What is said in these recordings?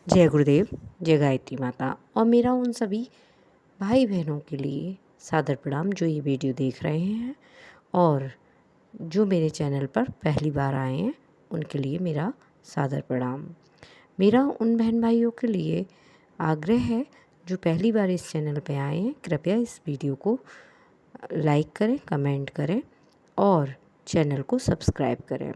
जय गुरुदेव, जय गायत्री माता और मेरा उन सभी भाई बहनों के लिए सादर प्रणाम जो ये वीडियो देख रहे हैं और जो मेरे चैनल पर पहली बार आए हैं उनके लिए मेरा सादर प्रणाम। मेरा उन बहन भाइयों के लिए आग्रह है जो पहली बार इस चैनल पे आए हैं, कृपया इस वीडियो को लाइक करें, कमेंट करें और चैनल को सब्सक्राइब करें।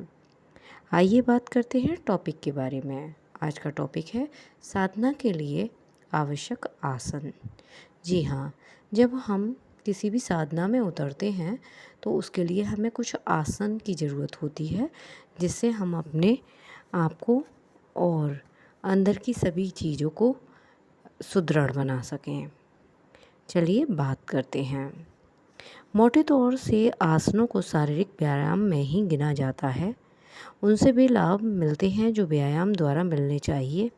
आइए बात करते हैं टॉपिक के बारे में। आज का टॉपिक है साधना के लिए आवश्यक आसन। जी हाँ, जब हम किसी भी साधना में उतरते हैं तो उसके लिए हमें कुछ आसन की ज़रूरत होती है जिससे हम अपने आप को और अंदर की सभी चीज़ों को सुदृढ़ बना सकें। चलिए बात करते हैं। मोटे तौर से आसनों को शारीरिक व्यायाम में ही गिना जाता है। उनसे भी लाभ मिलते हैं जो व्यायाम द्वारा मिलने चाहिए।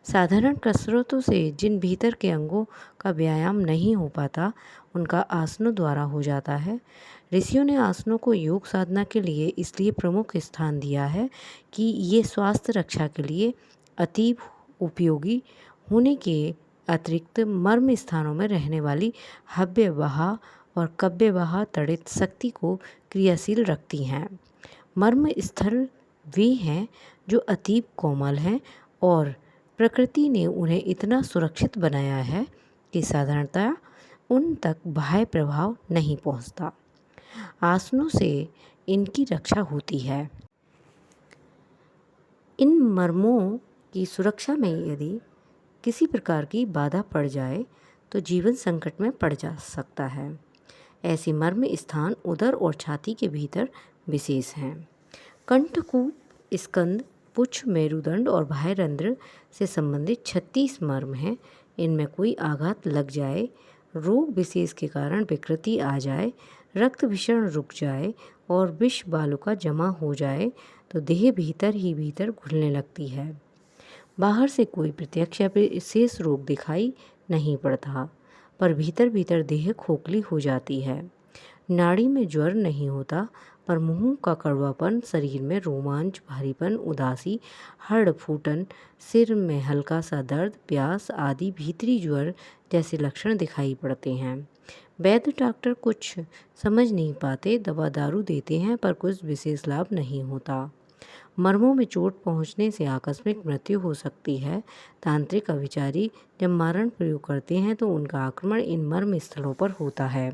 साधारण कसरतों से जिन भीतर के अंगों का व्यायाम नहीं हो पाता उनका आसनों द्वारा हो जाता है। ऋषियों ने आसनों को योग साधना के लिए इसलिए प्रमुख स्थान दिया है कि ये स्वास्थ्य रक्षा के लिए अतीब उपयोगी होने के अतिरिक्त मर्म स्थानों में रहने वाली हव्यवहा और कव्यवहा तड़ित शक्ति को क्रियाशील रखती हैं। मर्म स्थल वे हैं जो अतीब कोमल हैं और प्रकृति ने उन्हें इतना सुरक्षित बनाया है कि साधारणतः उन तक बाह्य प्रभाव नहीं पहुंचता। आसनों से इनकी रक्षा होती है। इन मर्मों की सुरक्षा में यदि किसी प्रकार की बाधा पड़ जाए तो जीवन संकट में पड़ जा सकता है। ऐसे मर्म स्थान उदर और छाती के भीतर विशेष हैं। कंठकूप, स्कंद, पुच्छ, मेरुदंड और बाह्यरंध्र से संबंधित 36 मर्म हैं। इनमें कोई आघात लग जाए, रोग विशेष के कारण विकृति आ जाए, रक्त विसरण रुक जाए और विष बालुका जमा हो जाए तो देह भीतर ही भीतर घुलने लगती है। बाहर से कोई प्रत्यक्ष या विशेष रोग दिखाई नहीं पड़ता, पर भीतर भीतर देह खोखली हो जाती है। नाड़ी में ज्वर नहीं होता, पर मुंह का कड़वापन, शरीर में रोमांच, भारीपन, उदासी, हड्ड फूटन, सिर में हल्का सा दर्द, प्यास आदि भीतरी ज्वर जैसे लक्षण दिखाई पड़ते हैं। वैद्य डॉक्टर कुछ समझ नहीं पाते, दवा दारू देते हैं, पर कुछ विशेष लाभ नहीं होता। मर्मों में चोट पहुंचने से आकस्मिक मृत्यु हो सकती है। तांत्रिक अभिचारी जब मारण प्रयोग करते हैं तो उनका आक्रमण इन मर्म स्थलों पर होता है।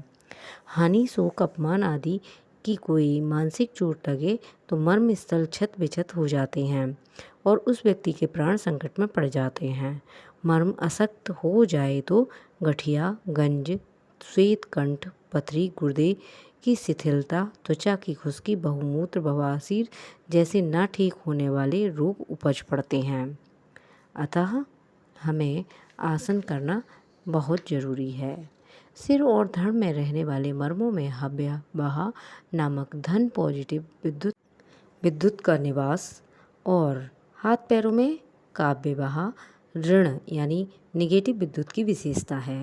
हानि, शोक, अपमान आदि की कोई मानसिक चोट लगे तो मर्म स्थल छत विछत हो जाते हैं और उस व्यक्ति के प्राण संकट में पड़ जाते हैं। मर्म अशक्त हो जाए तो गठिया, गंज, श्वेत कंठ, पथरी, गुर्दे की शिथिलता, त्वचा की खुश्की, बहुमूत्र, बवासीर जैसे न ठीक होने वाले रोग उपज पड़ते हैं। अतः हमें आसन करना बहुत ज़रूरी है। सिर और धड़ में रहने वाले मर्मों में हव्यवहा नामक धन पॉजिटिव विद्युत का निवास और हाथ पैरों में काव्यवहा ऋण यानी निगेटिव विद्युत की विशेषता है।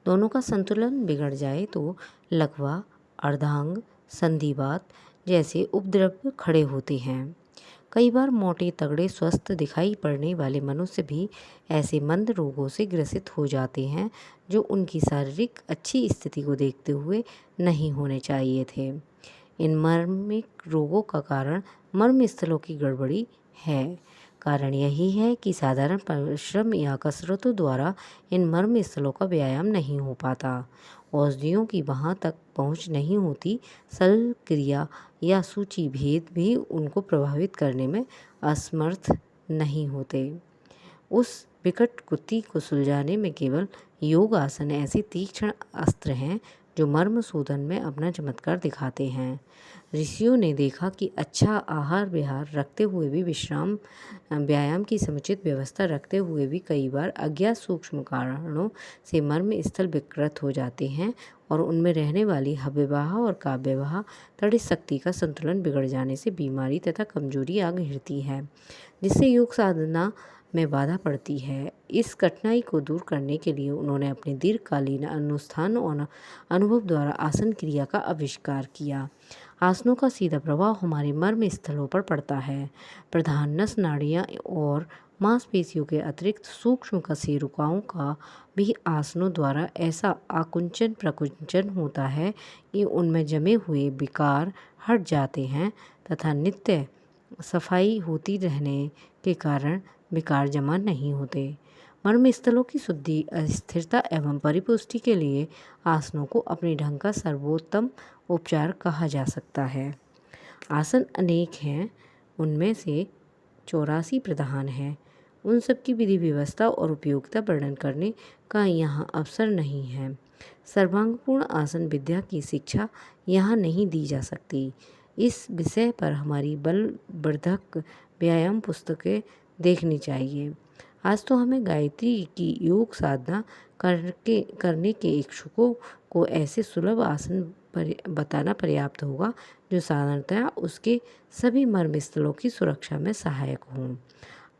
दोनों का संतुलन बिगड़ जाए तो लकवा, अर्धांग, संधिवात जैसे उपद्रव खड़े होते हैं। कई बार मोटे तगड़े स्वस्थ दिखाई पड़ने वाले मनुष्य भी ऐसे मंद रोगों से ग्रसित हो जाते हैं जो उनकी शारीरिक अच्छी स्थिति को देखते हुए नहीं होने चाहिए थे। इन मर्मिक रोगों का कारण मर्म स्थलों की गड़बड़ी है। कारण यही है कि साधारण परिश्रम या कसरतों द्वारा इन मर्म स्थलों का व्यायाम नहीं हो पाता। औषधियों की वहाँ तक पहुँच नहीं होती। शल्य क्रिया या सूची भेद भी उनको प्रभावित करने में असमर्थ नहीं होते। उस विकट कुत्ती को सुलझाने में केवल योग आसन ऐसे तीक्ष्ण अस्त्र हैं जो मर्म शोधन में अपना चमत्कार दिखाते हैं। ऋषियों ने देखा कि अच्छा आहार विहार रखते हुए भी व्यायाम की समुचित व्यवस्था रखते हुए भी कई बार अज्ञात सूक्ष्म कारणों से मर्म स्थल विकृत हो जाते हैं और उनमें रहने वाली हव्यवहा और काव्यवहा तड़ित शक्ति का संतुलन बिगड़ जाने से बीमारी तथा कमजोरी आ घिरती है, जिससे योग साधना में बाधा पड़ती है। इस कठिनाई को दूर करने के लिए उन्होंने अपने दीर्घकालीन अनुष्ठान और अनुभव द्वारा आसन क्रिया का आविष्कार किया। आसनों का सीधा प्रभाव हमारे मर्म स्थलों पर पड़ता है। प्रधान नस नाड़ियाँ और मांसपेशियों के अतिरिक्त सूक्ष्म कशेरुकाओं का भी आसनों द्वारा ऐसा आकुंचन प्रकुंचन होता है कि उनमें जमे हुए विकार हट जाते हैं तथा नित्य सफाई होती रहने के कारण विकार जमा नहीं होते। मर्म स्थलों की शुद्धि, अस्थिरता एवं परिपुष्टि के लिए आसनों को अपने ढंग का सर्वोत्तम उपचार कहा जा सकता है। आसन अनेक हैं, उनमें से 84 प्रधान हैं। उन सब की विधि व्यवस्था और उपयोगिता वर्णन करने का यहाँ अवसर नहीं है। सर्वांगपूर्ण आसन विद्या की शिक्षा यहाँ नहीं दी जा सकती। इस विषय पर हमारी बलवर्धक व्यायाम पुस्तकें देखनी चाहिए। आज तो हमें गायत्री की योग साधना करने के इच्छुकों को ऐसे सुलभ आसन बताना पर्याप्त होगा जो साधारणतः उसके सभी मर्म स्थलों की सुरक्षा में सहायक हों।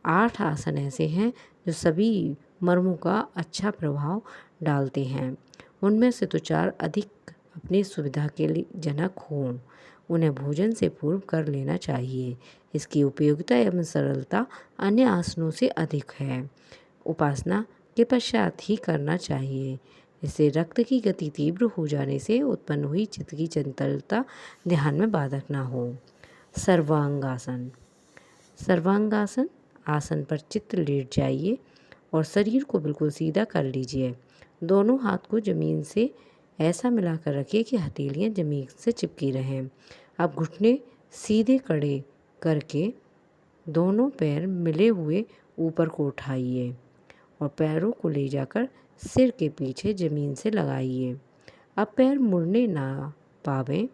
8 आसन ऐसे हैं जो सभी मर्मों का अच्छा प्रभाव डालते हैं। उनमें से तो 4 अधिक अपनी सुविधा के लिए जनक हों। उन्हें भोजन से पूर्व कर लेना चाहिए। इसकी उपयोगिता एवं सरलता अन्य आसनों से अधिक है। उपासना के पश्चात ही करना चाहिए। इससे रक्त की गति तीव्र हो जाने से उत्पन्न हुई चित्त की चंचलता ध्यान में बाधक न हो। सर्वांगासन। सर्वांगासन आसन पर चित्त लेट जाइए और शरीर को बिल्कुल सीधा कर लीजिए। दोनों हाथ को जमीन से ऐसा मिलाकर रखिए कि हथेलियां जमीन से चिपकी रहें। अब घुटने सीधे खड़े करके दोनों पैर मिले हुए ऊपर को उठाइए और पैरों को ले जाकर सिर के पीछे जमीन से लगाइए। अब पैर मुड़ने ना पावें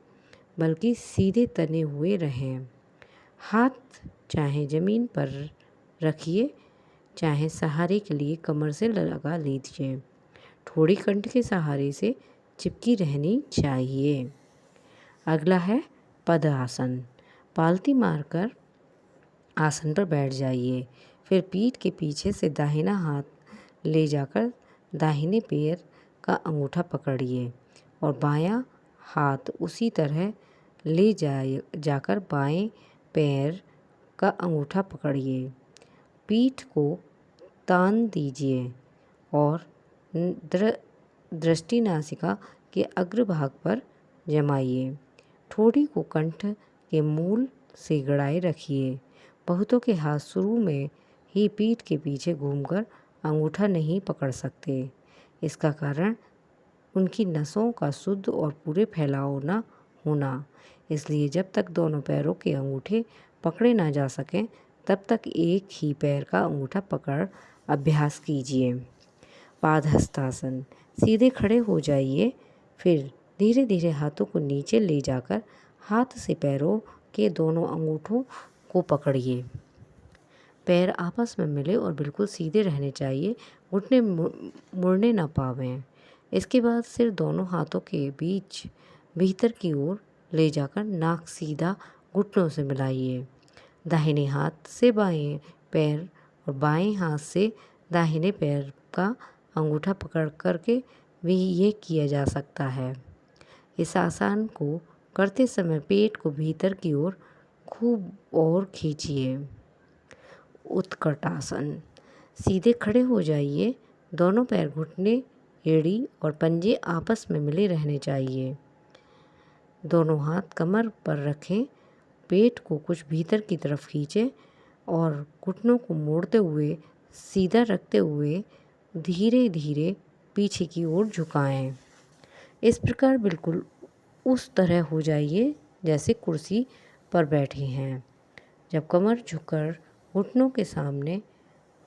बल्कि सीधे तने हुए रहें। हाथ चाहे ज़मीन पर रखिए, चाहे सहारे के लिए कमर से लगा लीजिए। ठोड़ी कंठ के सहारे से चिपकी रहनी चाहिए। अगला है पद आसन। पालती मारकर आसन पर बैठ जाइए। फिर पीठ के पीछे से दाहिना हाथ ले जाकर दाहिने पैर का अंगूठा पकड़िए और बायां हाथ उसी तरह ले जाकर बाएं पैर का अंगूठा पकड़िए। पीठ को तान दीजिए और दृष्टि नासिका के अग्रभाग पर जमाइए। ठोड़ी को कंठ के मूल से गड़ाए रखिए। बहुतों के हाथ शुरू में ही पीठ के पीछे घूमकर अंगूठा नहीं पकड़ सकते। इसका कारण उनकी नसों का शुद्ध और पूरे फैलाव न होना। इसलिए जब तक दोनों पैरों के अंगूठे पकड़े ना जा सकें तब तक एक ही पैर का अंगूठा पकड़ अभ्यास कीजिए। पादहस्तासन। सीधे खड़े हो जाइए। फिर धीरे धीरे हाथों को नीचे ले जाकर हाथ से पैरों के दोनों अंगूठों को पकड़िए। पैर आपस में मिले और बिल्कुल सीधे रहने चाहिए, घुटने मुड़ने ना पावें। इसके बाद सिर दोनों हाथों के बीच भीतर की ओर ले जाकर नाक सीधा घुटनों से मिलाइए। दाहिने हाथ से बाएं पैर और बाएं हाथ से दाहिने पैर का अंगूठा पकड़ करके भी ये किया जा सकता है। इस आसन को करते समय पेट को भीतर की ओर खूब और खींचिए। उत्कट आसन। सीधे खड़े हो जाइए। दोनों पैर, घुटने, एड़ी और पंजे आपस में मिले रहने चाहिए। दोनों हाथ कमर पर रखें। पेट को कुछ भीतर की तरफ खींचें और घुटनों को मोड़ते हुए सीधा रखते हुए धीरे धीरे पीछे की ओर झुकाएं। इस प्रकार बिल्कुल उस तरह हो जाइए जैसे कुर्सी पर बैठे हैं। जब कमर झुककर घुटनों के सामने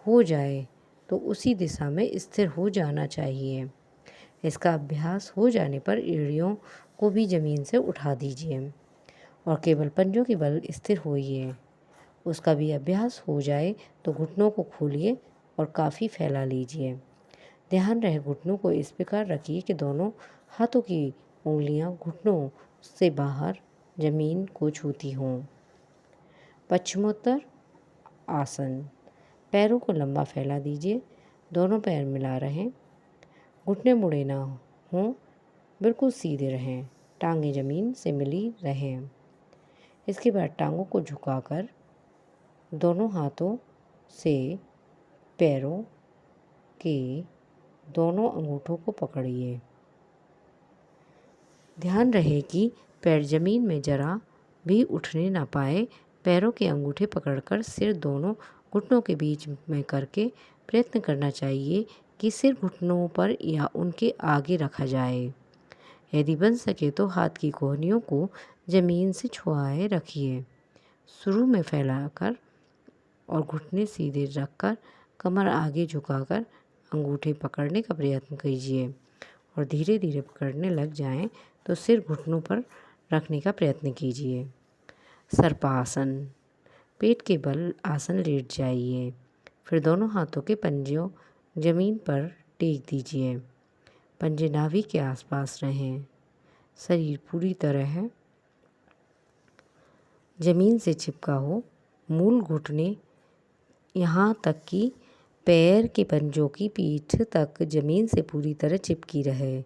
हो जाए तो उसी दिशा में स्थिर हो जाना चाहिए। इसका अभ्यास हो जाने पर एड़ियों को भी ज़मीन से उठा दीजिए और केवल पंजों के बल स्थिर होइए। उसका भी अभ्यास हो जाए तो घुटनों को खोलिए और काफ़ी फैला लीजिए। ध्यान रहे घुटनों को इस प्रकार रखिए कि दोनों हाथों की उंगलियां घुटनों से बाहर जमीन को छूती हों। पश्चिमोत्तर आसन। पैरों को लंबा फैला दीजिए। दोनों पैर मिला रहें। घुटने मुड़े ना हों, बिल्कुल सीधे रहें। टांगें जमीन से मिली रहें। इसके बाद टांगों को झुकाकर दोनों हाथों से पैरों के दोनों अंगूठों को पकड़िए। ध्यान रहे कि पैर जमीन में जरा भी उठने ना पाए। पैरों के अंगूठे पकड़कर सिर दोनों घुटनों के बीच में करके प्रयत्न करना चाहिए कि सिर घुटनों पर या उनके आगे रखा जाए। यदि बन सके तो हाथ की कोहनियों को जमीन से छुआए रखिए। शुरू में फैलाकर और घुटने सीधे रखकर कमर आगे झुकाकर अंगूठे पकड़ने का प्रयत्न कीजिए और धीरे धीरे पकड़ने लग जाएं तो सिर घुटनों पर रखने का प्रयत्न कीजिए। सर्पासन। पेट के बल आसन लेट जाइए। फिर दोनों हाथों के पंजों जमीन पर टेक दीजिए। पंजे नाभि के आसपास रहें। शरीर पूरी तरह जमीन से चिपका हो। मूल घुटने यहाँ तक कि पैर के पंजों की पीठ तक जमीन से पूरी तरह चिपकी रहे।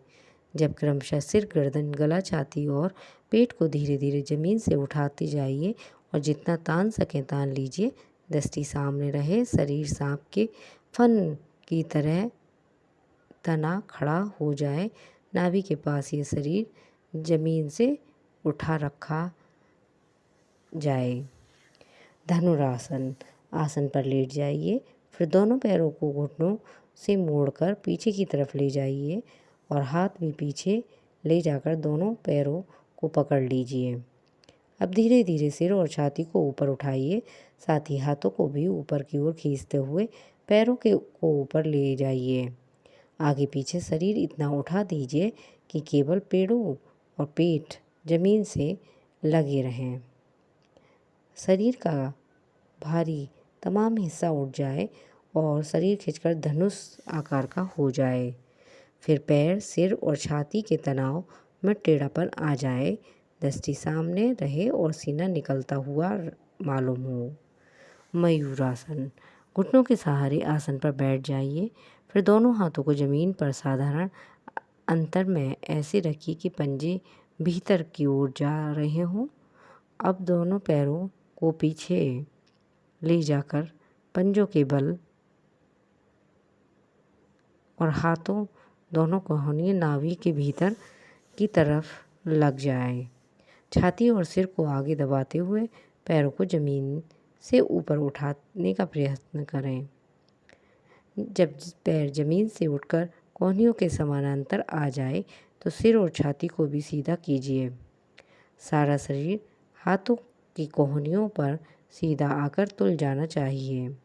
जब क्रमशः सिर, गर्दन, गला, छाती और पेट को धीरे धीरे जमीन से उठाते जाइए और जितना तान सकें तान लीजिए। दृष्टि सामने रहे। शरीर सांप के फन की तरह तना खड़ा हो जाए। नाभि के पास ये शरीर जमीन से उठा रखा जाए। धनुरासन। आसन पर लेट जाइए। फिर दोनों पैरों को घुटनों से मोड़कर पीछे की तरफ ले जाइए और हाथ भी पीछे ले जाकर दोनों पैरों को पकड़ लीजिए। अब धीरे धीरे सिर और छाती को ऊपर उठाइए। साथ ही हाथों को भी ऊपर की ओर खींचते हुए पैरों को ऊपर ले जाइए। आगे पीछे शरीर इतना उठा दीजिए कि केवल पेड़ों और पेट जमीन से लगे रहें। शरीर का भारी तमाम हिस्सा उठ जाए और शरीर खिंचकर धनुष आकार का हो जाए। फिर पैर, सिर और छाती के तनाव में टेढ़ापन आ जाए। दृष्टि सामने रहे और सीना निकलता हुआ मालूम हो। मयूरासन। घुटनों के सहारे आसन पर बैठ जाइए। फिर दोनों हाथों को जमीन पर साधारण अंतर में ऐसे रखिए कि पंजे भीतर की ओर जा रहे हों। अब दोनों पैरों को पीछे ले जाकर पंजों के बल और हाथों दोनों कोहनी नाभि के भीतर की तरफ लग जाए। छाती और सिर को आगे दबाते हुए पैरों को जमीन से ऊपर उठाने का प्रयत्न करें। जब पैर जमीन से उठकर कोहनियों के समानांतर आ जाए तो सिर और छाती को भी सीधा कीजिए। सारा शरीर हाथों की कोहनियों पर सीधा आकर तुल जाना चाहिए।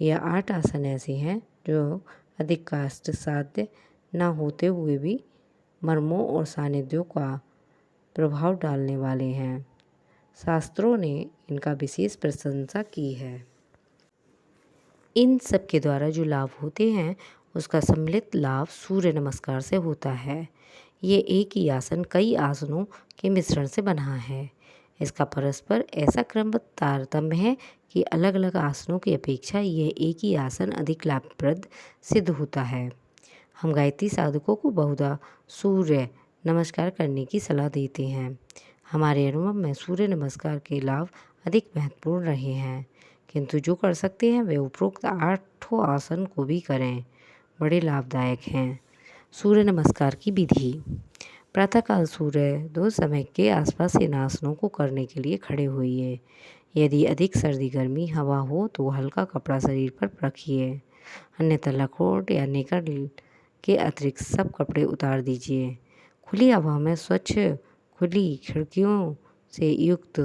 यह 8 आसन ऐसे हैं जो अधिक कष्ट साध्य न होते हुए भी मर्मों और सानिध्यों का प्रभाव डालने वाले हैं। शास्त्रों ने इनका विशेष प्रशंसा की है। इन सब के द्वारा जो लाभ होते हैं उसका सम्मिलित लाभ सूर्य नमस्कार से होता है। ये एक ही आसन कई आसनों के मिश्रण से बना है। इसका परस्पर ऐसा क्रम तारतम्य है कि अलग अलग आसनों की अपेक्षा यह एक ही आसन अधिक लाभप्रद सिद्ध होता है। हम गायत्री साधकों को बहुधा सूर्य नमस्कार करने की सलाह देते हैं। हमारे अनुभव में सूर्य नमस्कार के लाभ अधिक महत्वपूर्ण रहे हैं, किंतु जो कर सकते हैं वे उपरोक्त 8 आसन को भी करें, बड़े लाभदायक हैं। सूर्य नमस्कार की विधि। प्रातःकाल सूर्य दो समय के आसपास इन आसनों को करने के लिए खड़े होइए। यदि अधिक सर्दी गर्मी हवा हो तो हल्का कपड़ा शरीर पर रखिए, अन्यथा लखोट या नेकर के अतिरिक्त सब कपड़े उतार दीजिए। खुली हवा में स्वच्छ खुली खिड़कियों से युक्त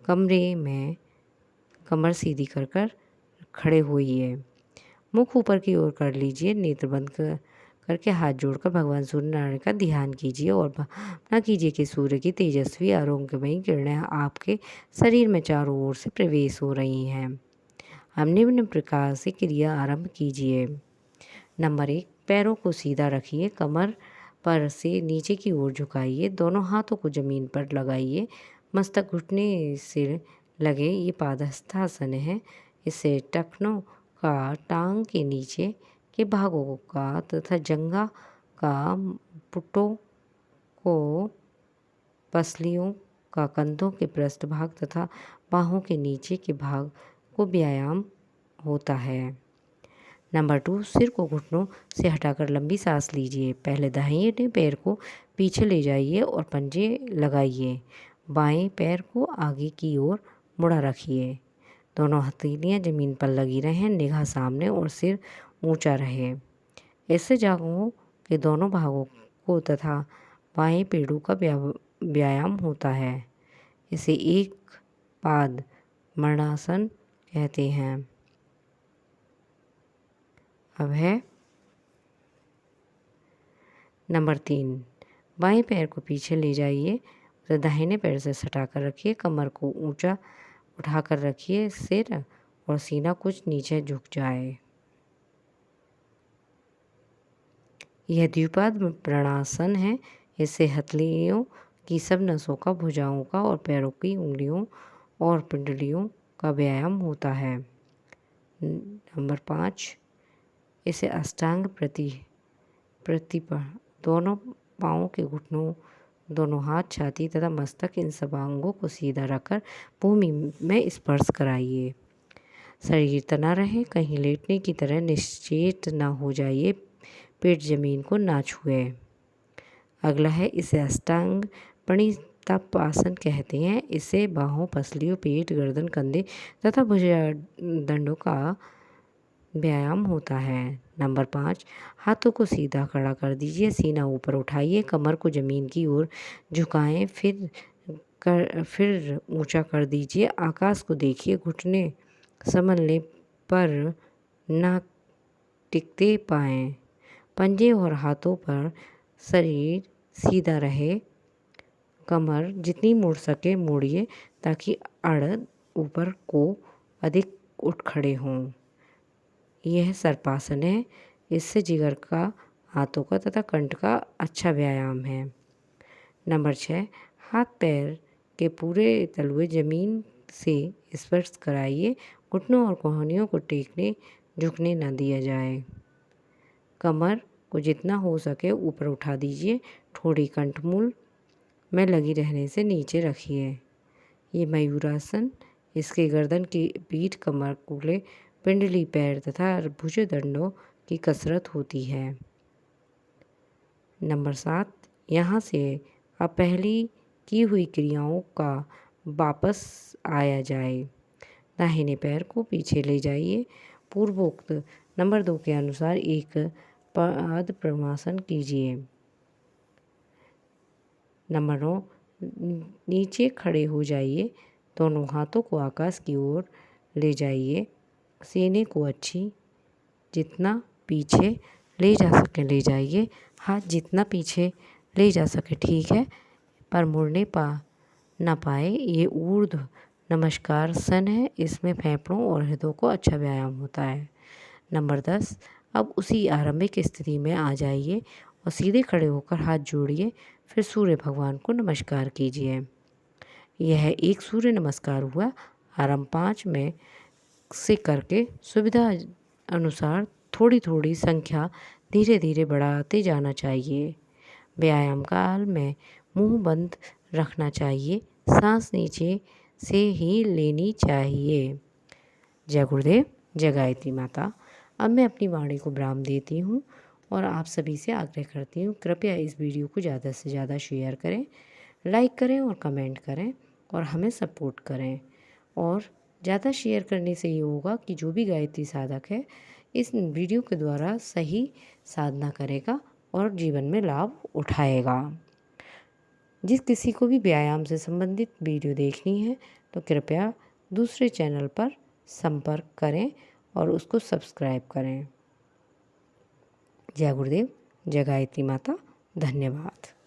कमरे में कमर सीधी कर खड़े होइए। मुख ऊपर की ओर कर लीजिए। नेत्र बंद करके हाथ जोड़कर भगवान सूर्य नारायण का ध्यान कीजिए और भावना कीजिए कि सूर्य की तेजस्वी आरोग्यमयी किरणें आपके शरीर में चारों ओर से प्रवेश हो रही हैं। हम निम्न प्रकार से क्रिया आरंभ कीजिए। नंबर 1, पैरों को सीधा रखिए। कमर पर से नीचे की ओर झुकाइए। दोनों हाथों को जमीन पर लगाइए। मस्तक घुटने से लगे। ये पादहस्तासन है। इससे टखनों का, टांग के नीचे के भागों का तथा जंघा का, पुटों को, पसलियों का, कंधों के पृष्ठभाग तथा बाहों के नीचे के भाग को व्यायाम होता है। नंबर 2, सिर को घुटनों से हटाकर लंबी सांस लीजिए। पहले दाहिने पैर को पीछे ले जाइए और पंजे लगाइए। बाएं पैर को आगे की ओर मुड़ा रखिए। दोनों हथेलियां जमीन पर लगी रहें, निगाह सामने और सिर ऊंचा रहे। इससे जांघों के दोनों भागों को तथा बाएं पेड़ों का व्यायाम होता है। इसे एक पाद मरणासन कहते हैं। अब है नंबर 3, बाएं पैर को पीछे ले जाइए, उसे दाहिने पैर से सटाकर रखिए। कमर को ऊंचा उठाकर रखिए, सिर और सीना कुछ नीचे झुक जाए। यह द्विपाद प्रणासन है। इससे हथेलियों की सब नसों का, भुजाओं का और पैरों की उंगलियों और पिंडलियों का व्यायाम होता है। नंबर 5, इसे अष्टांग प्रतिपा दोनों पाँवों के घुटनों, दोनों हाथ, छाती तथा मस्तक, इन सब अंगों को सीधा रखकर भूमि में स्पर्श कराइए। शरीर तना रहे, कहीं लेटने की तरह निश्चेत न हो जाइए, पेट जमीन को ना छुए। अगला है, इसे अष्टांग प्रणितप आसन कहते हैं। इसे बाहों, पसलियों, पेट, गर्दन, कंधे तथा भुजदंडों का व्यायाम होता है। नंबर 5, हाथों को सीधा खड़ा कर दीजिए, सीना ऊपर उठाइए, कमर को जमीन की ओर झुकाएं, फिर ऊंचा कर दीजिए। आकाश को देखिए, घुटने संभलने पर ना टिकते पाएं। पंजे और हाथों पर शरीर सीधा रहे, कमर जितनी मुड़ सके मोड़िए ताकि अड़ ऊपर को अधिक उठ खड़े हों। यह सर्पासन है। इससे जिगर का, हाथों का तथा कंठ का अच्छा व्यायाम है। नंबर 6, हाथ पैर के पूरे तलुए जमीन से स्पर्श कराइए। घुटनों और कोहनियों को टेकने झुकने न दिया जाए। कमर को जितना हो सके ऊपर उठा दीजिए। ठोड़ी कंठमूल में लगी रहने से नीचे रखिए। ये मयूरासन। इसके गर्दन की पीठ, कमर, कूल्हे, पिंडली, पैर तथा भुजदंडों की कसरत होती है। नंबर 7, यहाँ से अब पहली की हुई क्रियाओं का वापस आया जाए। दाहिने पैर को पीछे ले जाइए। पूर्वोक्त नंबर 2 के अनुसार एक पाद प्रणासन कीजिए। नंबर 9, नीचे खड़े हो जाइए। दोनों हाथों को आकाश की ओर ले जाइए। सीने को जितना पीछे ले जा सके ले जाइए। हाथ जितना पीछे ले जा सके ठीक है, पर मुड़ने ना पाए। ये ऊर्ध्व नमस्कार सन है। इसमें फेफड़ों और हृदय को अच्छा व्यायाम होता है। नंबर 10, अब उसी आरंभिक स्थिति में आ जाइए और सीधे खड़े होकर हाथ जोड़िए। फिर सूर्य भगवान को नमस्कार कीजिए। यह एक सूर्य नमस्कार हुआ। आरंभ 5 में से करके सुविधा अनुसार थोड़ी थोड़ी संख्या धीरे धीरे बढ़ाते जाना चाहिए। व्यायाम काल में मुंह बंद रखना चाहिए। सांस नीचे से ही लेनी चाहिए। जय गुरुदेव, जय गायत्री माता। अब मैं अपनी वाणी को विराम देती हूँ और आप सभी से आग्रह करती हूँ, कृपया इस वीडियो को ज़्यादा से ज़्यादा शेयर करें, लाइक करें और कमेंट करें और हमें सपोर्ट करें। और ज़्यादा शेयर करने से ये होगा कि जो भी गायत्री साधक है इस वीडियो के द्वारा सही साधना करेगा और जीवन में लाभ उठाएगा। जिस किसी को भी व्यायाम से संबंधित वीडियो देखनी है तो कृपया दूसरे चैनल पर संपर्क करें और उसको सब्सक्राइब करें। जय गुरुदेव, जय गायत्री माता। धन्यवाद।